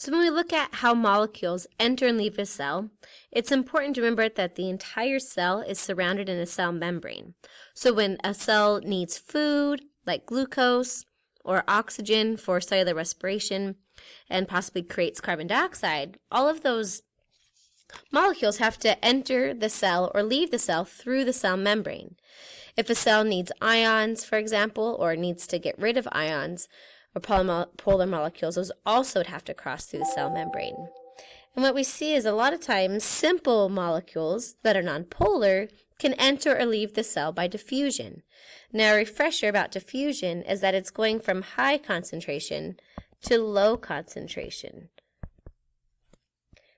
So when we look at how molecules enter and leave a cell, it's important to remember that the entire cell is surrounded in a cell membrane. So when a cell needs food, like glucose or oxygen for cellular respiration, and possibly creates carbon dioxide, all of those molecules have to enter the cell or leave the cell through the cell membrane. If a cell needs ions, for example, or needs to get rid of ions or polar molecules, those also would have to cross through the cell membrane. And what we see is a lot of times simple molecules that are nonpolar can enter or leave the cell by diffusion. Now, a refresher about diffusion is that it's going from high concentration to low concentration.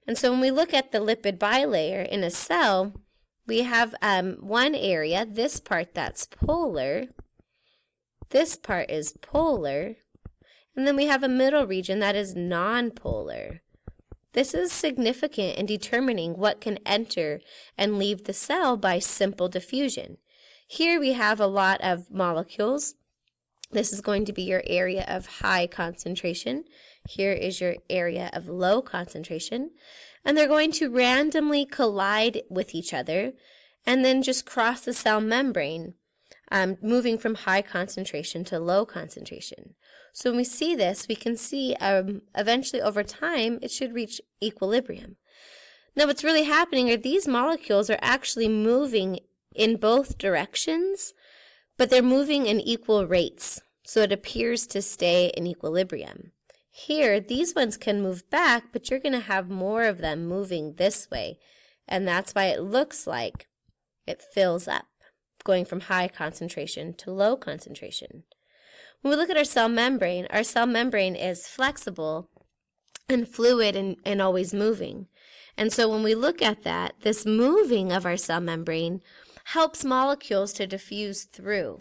And so when we look at the lipid bilayer in a cell, we have one area, this part that's polar, this part is polar, and then we have a middle region that is nonpolar. This is significant in determining what can enter and leave the cell by simple diffusion. Here we have a lot of molecules. This is going to be your area of high concentration. Here is your area of low concentration. And they're going to randomly collide with each other and then just cross the cell membrane, moving from high concentration to low concentration. So when we see this, we can see eventually over time it should reach equilibrium. Now what's really happening are these molecules are actually moving in both directions, but they're moving in equal rates, so it appears to stay in equilibrium. Here, these ones can move back, but you're going to have more of them moving this way, and that's why it looks like it fills up, going from high concentration to low concentration. When we look at our cell membrane is flexible and fluid and always moving. And so when we look at that, this moving of our cell membrane helps molecules to diffuse through.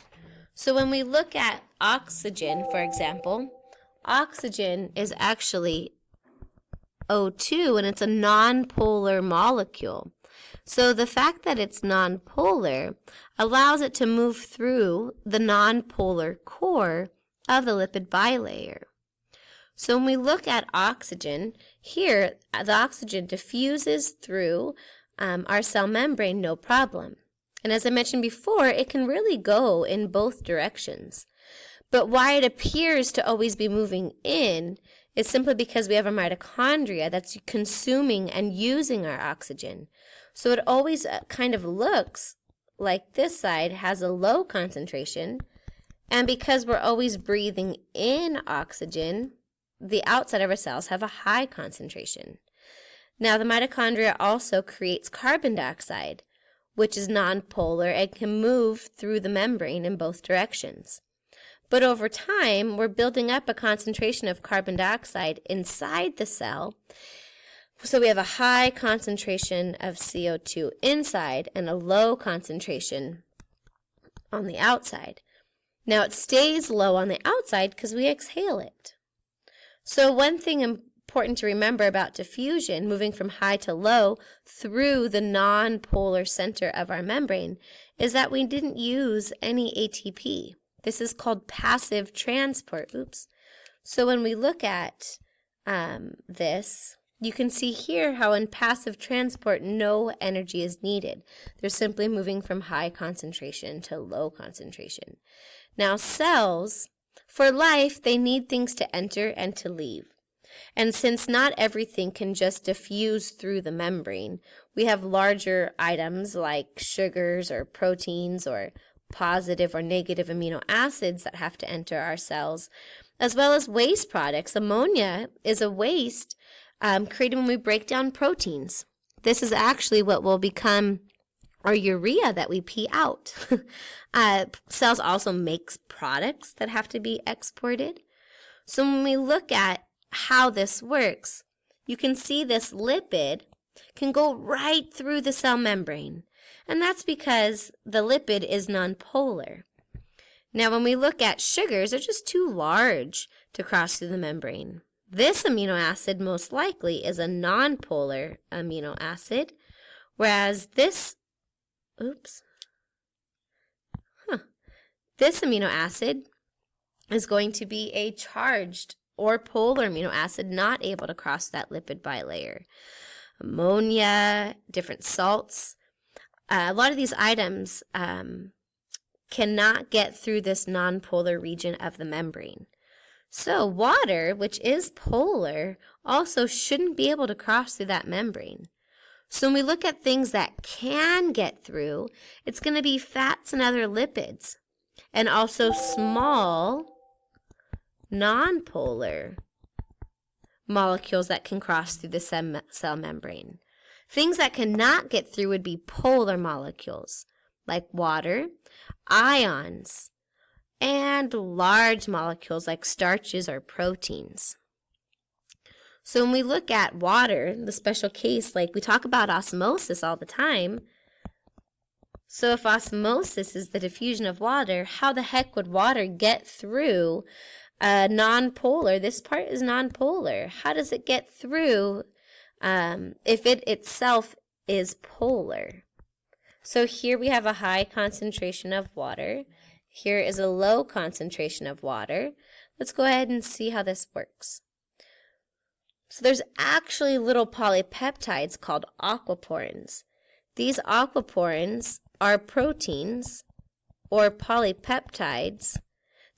So when we look at oxygen, for example, oxygen is actually O2 and it's a nonpolar molecule. So the fact that it's nonpolar allows it to move through the nonpolar core of the lipid bilayer. So when we look at oxygen, here the oxygen diffuses through our cell membrane no problem. And as I mentioned before, it can really go in both directions. But why it appears to always be moving in is simply because we have a mitochondria that's consuming and using our oxygen. So it always kind of looks like this side has a low concentration, and because we're always breathing in oxygen, the outside of our cells have a high concentration. Now the mitochondria also creates carbon dioxide, which is nonpolar and can move through the membrane in both directions. But over time, we're building up a concentration of carbon dioxide inside the cell. So we have a high concentration of CO2 inside and a low concentration on the outside. Now it stays low on the outside because we exhale it. So one thing important to remember about diffusion, moving from high to low through the non-polar center of our membrane, is that we didn't use any ATP. This is called passive transport. So when we look at this, you can see here how in passive transport no energy is needed. They're simply moving from high concentration to low concentration. Now cells, for life, they need things to enter and to leave. And since not everything can just diffuse through the membrane, we have larger items like sugars or proteins or positive or negative amino acids that have to enter our cells, as well as waste products. Ammonia is a waste created when we break down proteins. This is actually what will become our urea that we pee out. Cells also make products that have to be exported. So when we look at how this works, you can see this lipid can go right through the cell membrane. And that's because the lipid is nonpolar. Now when we look at sugars, they're just too large to cross through the membrane. This amino acid most likely is a nonpolar amino acid, whereas this amino acid is going to be a charged or polar amino acid not able to cross that lipid bilayer. Ammonia, different salts. A lot of these items cannot get through this nonpolar region of the membrane. So water, which is polar, also shouldn't be able to cross through that membrane. So when we look at things that can get through, it's going to be fats and other lipids, and also small nonpolar molecules that can cross through the cell membrane. Things that cannot get through would be polar molecules, like water, ions, and large molecules like starches or proteins. So when we look at water, the special case, like we talk about osmosis all the time. So if osmosis is the diffusion of water, how the heck would water get through nonpolar? This part is nonpolar. How does it get through if it itself is polar? So here we have a high concentration of water. Here is a low concentration of water. Let's go ahead and see how this works. So there's actually little polypeptides called aquaporins. These aquaporins are proteins or polypeptides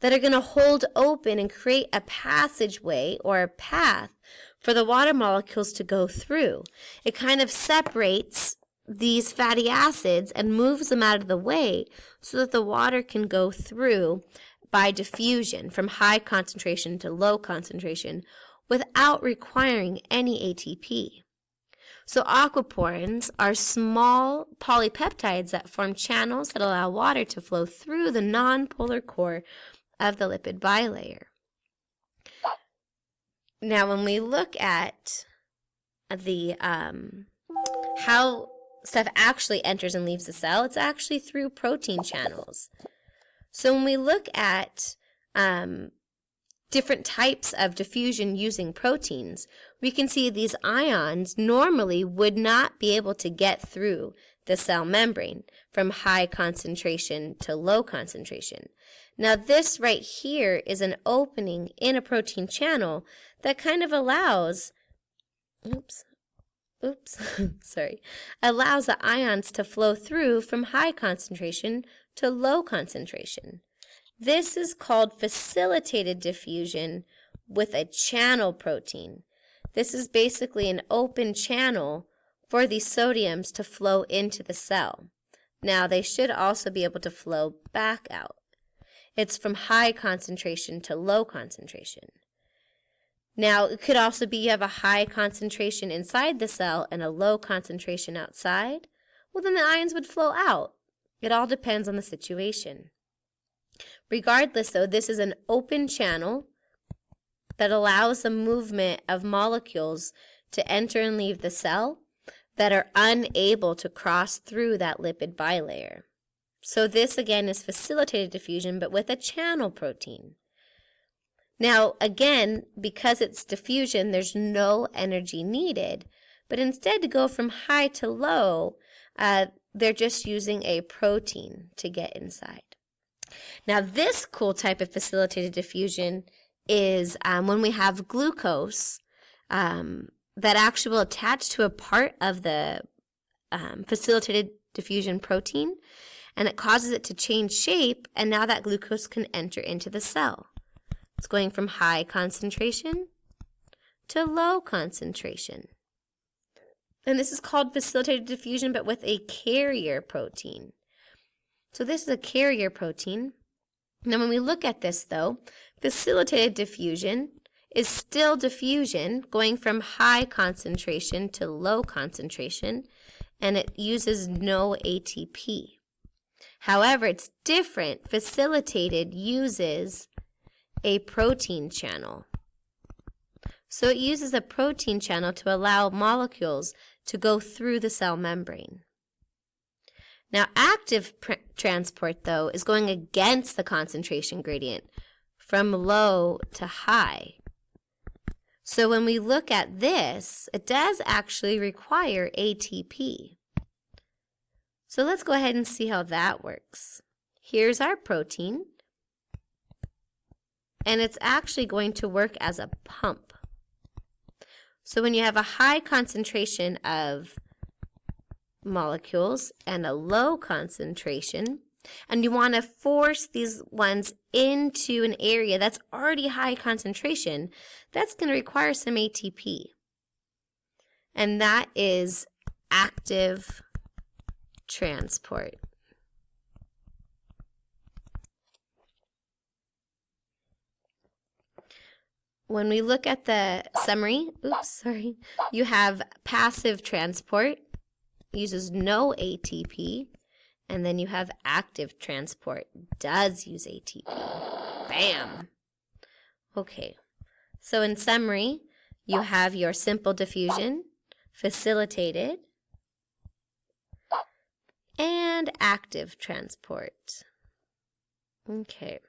that are going to hold open and create a passageway or a path for the water molecules to go through. It kind of separates these fatty acids and moves them out of the way so that the water can go through by diffusion from high concentration to low concentration without requiring any ATP. So aquaporins are small polypeptides that form channels that allow water to flow through the nonpolar core of the lipid bilayer. Now when we look at the how stuff actually enters and leaves the cell, it's actually through protein channels. So when we look at different types of diffusion using proteins, we can see these ions normally would not be able to get through the cell membrane from high concentration to low concentration. Now this right here is an opening in a protein channel that kind of allows, allows the ions to flow through from high concentration to low concentration. This is called facilitated diffusion with a channel protein. This is basically an open channel for these sodiums to flow into the cell. Now, they should also be able to flow back out. It's from high concentration to low concentration. Now, it could also be you have a high concentration inside the cell and a low concentration outside. Well, then the ions would flow out. It all depends on the situation. Regardless, though, this is an open channel that allows the movement of molecules to enter and leave the cell that are unable to cross through that lipid bilayer. So this, again, is facilitated diffusion, but with a channel protein. Now, again, because it's diffusion, there's no energy needed, but instead to go from high to low, they're just using a protein to get inside. Now, this cool type of facilitated diffusion is when we have glucose that actually will attach to a part of the facilitated diffusion protein, and it causes it to change shape, and now that glucose can enter into the cell. It's going from high concentration to low concentration. And this is called facilitated diffusion, but with a carrier protein. So this is a carrier protein. Now when we look at this, though, facilitated diffusion is still diffusion, going from high concentration to low concentration, and it uses no ATP. However, it's different. Facilitated uses a protein channel. So it uses a protein channel to allow molecules to go through the cell membrane. Now, active transport, though, is going against the concentration gradient from low to high. So when we look at this, it does actually require ATP. So let's go ahead and see how that works. Here's our protein. and it's actually going to work as a pump. So when you have a high concentration of molecules and a low concentration, and you want to force these ones into an area that's already high concentration, that's going to require some ATP. And that is active transport. When we look at the summary, you have passive transport, uses no ATP, and then you have active transport, does use ATP. Bam! Okay, so in summary, you have your simple diffusion, facilitated, and active transport. Okay,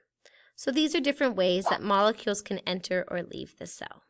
so these are different ways that molecules can enter or leave the cell.